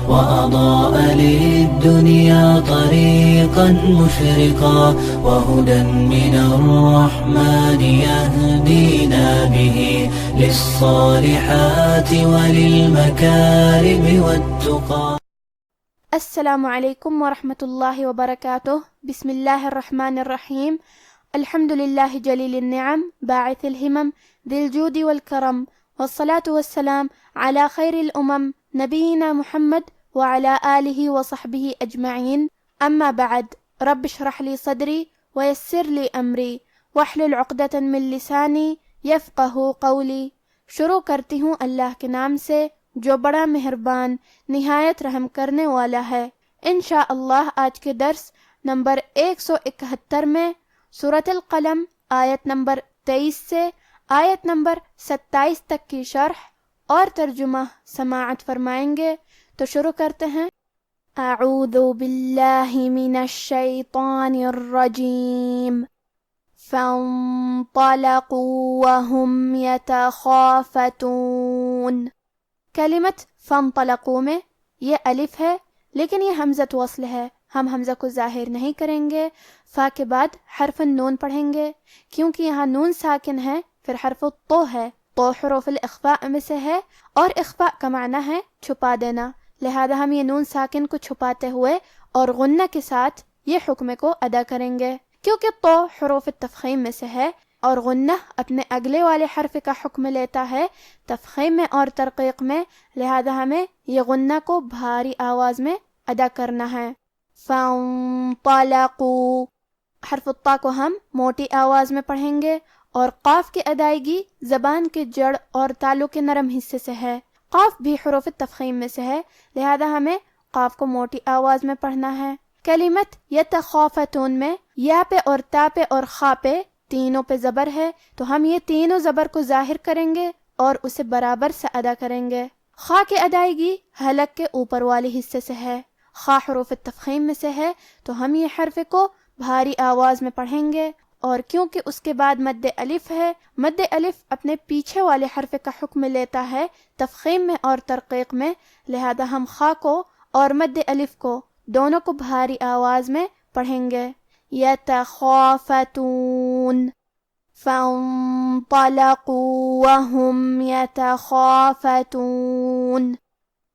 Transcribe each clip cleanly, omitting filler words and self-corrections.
وأضاء للدنيا طريقا مشرقا وهدى من الرحمن يهدينا به للصالحات وللمكارم والتقى. السلام علیکم ورحمۃ اللہ وبرکاتہ. بسم اللہ الرحمن الرحیم. الحمد للہ جلیل النعم باعث الہمم ذی الجود والکرم والصلاة والسلام علی خیر الامم نبینا محمد وعلی آلہ وصحبہ اجمعین. اما بعد، رب اشرح لی صدری ویسر لی امری واحلل عقدۃ من لسانی یفقہ قولی. شروع کرتی ہوں اللہ کے نام سے جو بڑا مہربان نہایت رحم کرنے والا ہے. انشاءاللہ آج کے درس نمبر 171 میں سورۃ القلم آیت نمبر 23 سے آیت نمبر 27 تک کی شرح اور ترجمہ سماعت فرمائیں گے. تو شروع کرتے ہیں. اعوذ باللہ من الشیطان الرجیم. فانطلقوا وهم يتخافتون. کلمت فانطلقوا میں یہ الف ہے لیکن یہ حمزۃ وصل ہے. ہم حمزہ کو ظاہر نہیں کریں گے. فا کے بعد حرف نون پڑھیں گے کیونکہ یہاں نون ساکن ہے. پھر حرف تو ہے. تو حروف الاخفاء میں سے ہے اور اخفاء کا معنی ہے چھپا دینا. لہذا ہم یہ نون ساکن کو چھپاتے ہوئے اور غنہ کے ساتھ یہ حکم کو ادا کریں گے. کیونکہ تو حروف تفخیم میں سے ہے اور غنہ اپنے اگلے والے حرف کا حکم لیتا ہے تفخیم میں اور ترقیق میں. لہذا ہمیں یہ غنہ کو بھاری آواز میں ادا کرنا ہے. فانطلقوا. حرف الطا کو ہم موٹی آواز میں پڑھیں گے اور قاف کی ادائیگی زبان کے جڑ اور تالو کے نرم حصے سے ہے. قاف بھی حروف تفخیم میں سے ہے لہذا ہمیں قاف کو موٹی آواز میں پڑھنا ہے. کلمت یتخافتون میں یا پہ اور تا پہ اور خا پہ تینوں پہ زبر ہے تو ہم یہ تینوں زبر کو ظاہر کریں گے اور اسے برابر سے ادا کریں گے. خا کی ادائیگی حلق کے اوپر والے حصے سے ہے. خا حروف تفخیم میں سے ہے تو ہم یہ حرف کو بھاری آواز میں پڑھیں گے اور کیونکہ اس کے بعد مد الف ہے، مد الف اپنے پیچھے والے حرف کا حکم لیتا ہے تفخیم میں اور ترقیق میں. لہذا ہم خا کو اور مد الف کو دونوں کو بھاری آواز میں پڑھیں گے. یتخافتون. فانطلقوا وهم يتخافتون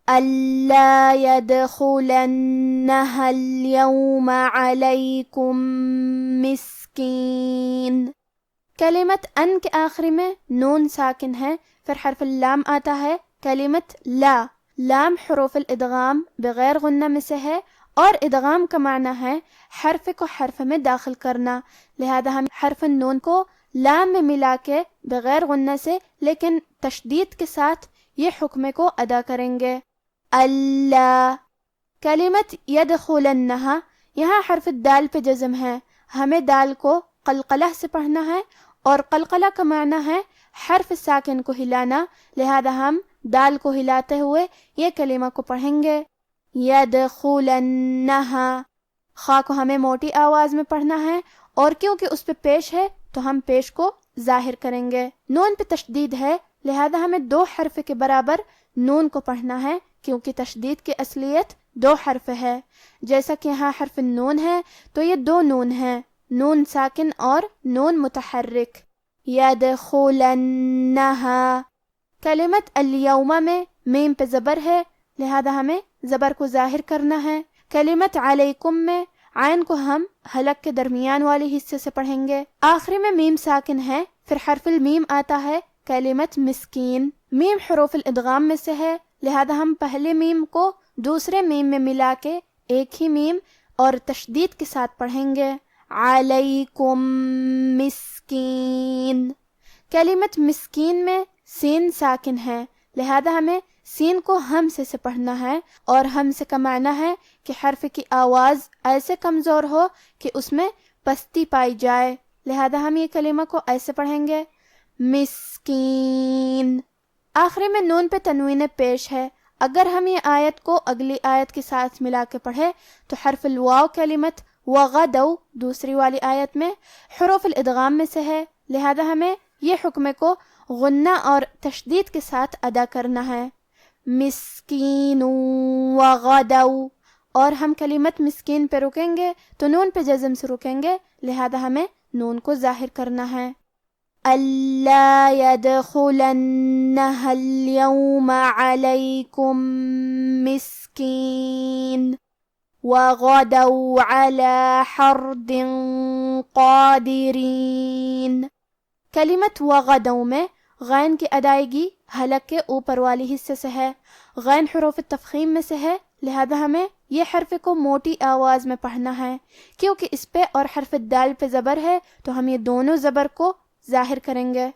ألا يدخلنها اليوم عليكم مسكين. کلمت ان کے آخری میں نون ساکن ہے. پھر حرف اللام آتا ہے. کلمت لا، لام حروف الادغام بغیر غنہ میں سے ہے اور ادغام کا معنی ہے حرف کو حرف میں داخل کرنا. لہذا ہم حرف نون کو لام میں ملا کے بغیر غنہ سے لیکن تشدید کے ساتھ یہ حکم کو ادا کریں گے. اللہ. کلمت یدخلنہا، یہاں حرف دال پہ جزم ہے. ہمیں دال کو قلقلہ سے پڑھنا ہے اور قلقلہ کا معنی ہے حرف ساکن کو ہلانا. لہذا ہم دال کو ہلاتے ہوئے یہ کلمہ کو پڑھیں گے. یدخلنہا. خا کو ہمیں موٹی آواز میں پڑھنا ہے اور کیونکہ اس پہ پیش ہے تو ہم پیش کو ظاہر کریں گے. نون پہ تشدید ہے لہذا ہمیں دو حرف کے برابر نون کو پڑھنا ہے کیونکہ تشدید کی اصلیت دو حرف ہے. جیسا کہ یہاں حرف نون ہے تو یہ دو نون ہے، نون ساکن اور نون متحرک. یدخلنہا. کلمت الیوم میں میم پہ زبر ہے لہذا ہمیں زبر کو ظاہر کرنا ہے. کلمت علیکم میں عین کو ہم حلق کے درمیان والے حصے سے پڑھیں گے. آخری میں میم ساکن ہے. پھر حرف المیم آتا ہے. کلمت مسکین، میم حروف الادغام میں سے ہے لہذا ہم پہلے میم کو دوسرے میم میں ملا کے ایک ہی میم اور تشدید کے ساتھ پڑھیں گے. علیکم مسکین. کلمت مسکین میں سین ساکن ہے لہذا ہمیں سین کو ہمزے سے پڑھنا ہے اور ہمزے کا معنی ہے کہ حرف کی آواز ایسے کمزور ہو کہ اس میں پستی پائی جائے. لہذا ہم یہ کلمہ کو ایسے پڑھیں گے مسکین. آخری میں نون پہ تنوین پیش ہے. اگر ہم یہ آیت کو اگلی آیت کے ساتھ ملا کے پڑھے تو حرف الواو کلمت وغدو دوسری والی آیت میں حروف الادغام میں سے ہے. لہذا ہمیں یہ حکم کو غنہ اور تشدید کے ساتھ ادا کرنا ہے. مسکین وغدوا، اور ہم کلمت مسکین پہ رکیں گے تو نون پہ جزم سے رکیں گے، لہذا ہمیں نون کو ظاہر کرنا ہے۔ أَلَّا يَدْخُلَنَّهَا الْيَوْمَ عَلَيْكُمْ مِسْكِينٌ وَغَدَوْا عَلَى حَرْدٍ قَادِرِينَ۔ کلمت وغدوا میں غین کی ادائیگی حلق کے اوپر والی حصے سے ہے، غین حروف تفخیم میں سے ہے، لہذا ہمیں یہ حرف کو موٹی آواز میں پڑھنا ہے۔ کیونکہ اس پہ اور حرف دال پہ زبر ہے تو ہم یہ دونوں زبر کو ظاہر کریں گے۔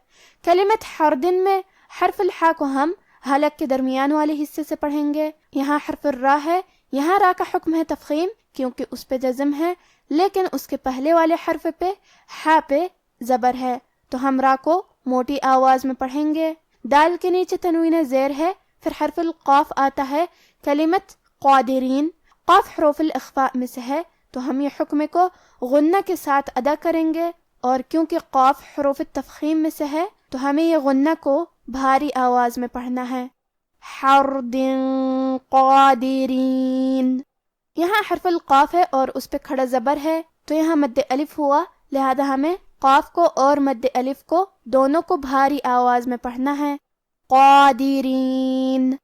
کلمت حردن میں حرف الحا کو ہم حلق کے درمیان والے حصے سے پڑھیں گے۔ یہاں حرف الراء ہے، یہاں را کا حکم ہے تفخیم کیونکہ اس پہ جزم ہے، لیکن اس کے پہلے والے حرف پہ ہا پہ زبر ہے تو ہم را کو موٹی آواز میں پڑھیں گے۔ دال کے نیچے تنوین زیر ہے، پھر حرف القاف آتا ہے۔ کلمت قادرین قاف حروف الاخفاء میں سے ہے تو ہم یہ حکم کو غنہ کے ساتھ ادا کریں گے، اور کیونکہ قاف حروف تفخیم میں سے ہے تو ہمیں یہ غنہ کو بھاری آواز میں پڑھنا ہے۔ حرد قادرین، یہاں حرف القاف ہے اور اس پہ کھڑا زبر ہے تو یہاں مد الف ہوا، لہذا ہمیں قاف کو اور مد الف کو دونوں کو بھاری آواز میں پڑھنا ہے۔ قادرین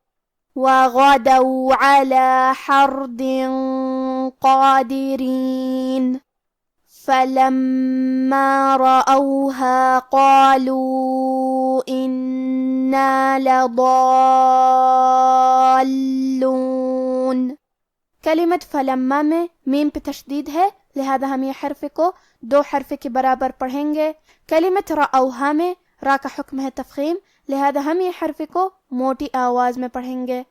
وغدوا على حرد قادرین فلما رأوها قالوا إنا لضالون۔ کلمت فلما میں میم پہ تشدید ہے، لہذا ہم یہ حرف کو دو حرف کے برابر پڑھیں گے۔ کلمت رأوها میں را کا حکم ہے تفخیم، لہذا ہم یہ حرف کو موٹی آواز میں پڑھیں گے۔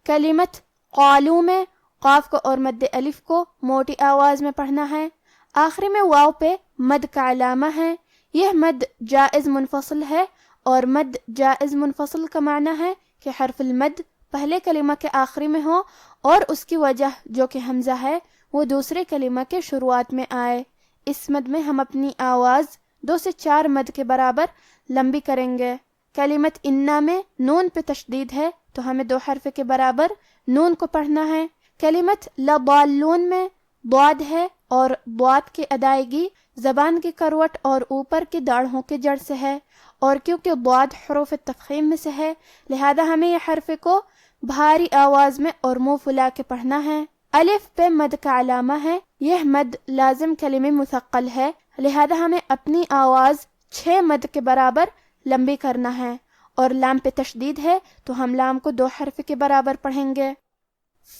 کلمت قالو میں قاف کو اور مد الف کو موٹی آواز میں پڑھنا ہے۔ آخری میں واو پہ مد کا علامہ ہے، یہ مد جائز منفصل ہے، اور مد جائز منفصل کا معنی ہے کہ حرف المد پہلے کلمہ کے آخری میں ہو اور اس کی وجہ جو کہ حمزہ ہے وہ دوسرے کلمہ کے شروعات میں آئے۔ اس مد میں ہم اپنی آواز 2 سے 4 مد کے برابر لمبی کریں گے۔ کلمت انا میں نون پہ تشدید ہے تو ہمیں 2 حرف کے برابر نون کو پڑھنا ہے۔ کلمت لضالون میں ضاد ہے اور ضاد کی ادائیگی زبان کی کروٹ اور اوپر کی داڑھوں کے جڑ سے ہے، اور کیونکہ ضاد حروف تفخیم میں سے ہے لہذا ہمیں یہ حرف کو بھاری آواز میں اور منہ پھلا کے پڑھنا ہے۔ الف پہ مد کا علامہ ہے، یہ مد لازم کلمہ مثقل ہے، لہذا ہمیں اپنی آواز 6 مد کے برابر لمبی کرنا ہے، اور لام پہ تشدید ہے تو ہم لام کو 2 حرف کے برابر پڑھیں گے۔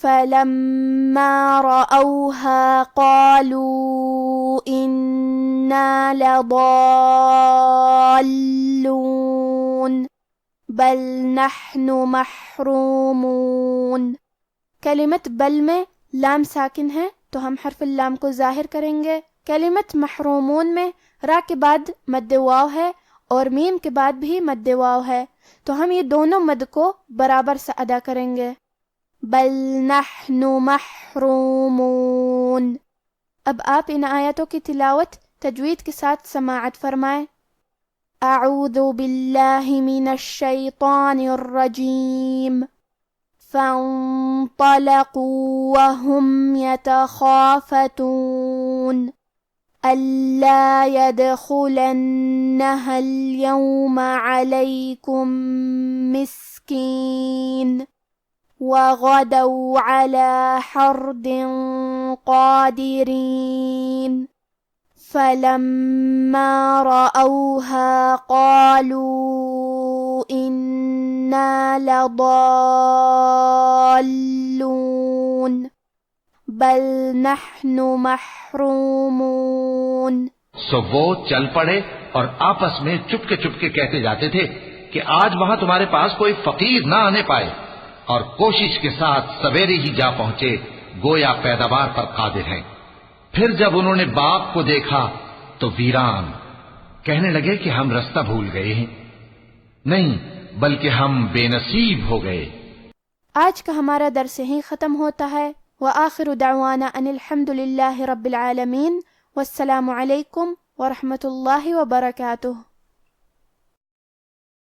فَلَمَّا رَأَوْهَا قَالُوا إِنَّا لَضَالُّونَ بَلْ نَحْنُ مَحْرُومُونَ۔ کلمت بل میں لام ساکن ہے تو ہم حرف اللام کو ظاہر کریں گے۔ کلمت محرومون میں را کے بعد مد واو ہے اور میم کے بعد بھی مد واو ہے تو ہم یہ دونوں مد کو برابر سے ادا کریں گے۔ بل نحن محرومون۔ اب آپ ان آیاتوں کی تلاوت تجوید کے ساتھ سماعت فرمائیں۔ اعوذ باللہ من الشیطان الرجیم فانطلقوا وهم يتخافتون ألا يدخلنها اليوم عليكم مسكين وغدوا على حرد قادرين فلما رأوها قالوا إنا لضالون بل نحن محرومون۔ سو وہ چل پڑے اور آپس میں چپکے چپکے کہتے جاتے تھے کہ آج وہاں تمہارے پاس کوئی فقیر نہ آنے پائے، اور کوشش کے ساتھ سویرے ہی جا پہنچے گویا پیداوار پر قادر ہیں۔ پھر جب انہوں نے باغ کو دیکھا تو ویران، کہنے لگے کہ ہم رستہ بھول گئے ہیں، نہیں بلکہ ہم بے نصیب ہو گئے۔ آج کا ہمارا درس یہیں ختم ہوتا ہے۔ وآخر دعوانا ان الحمد للہ رب العالمین، والسلام علیکم ورحمۃ اللہ وبرکاتہ۔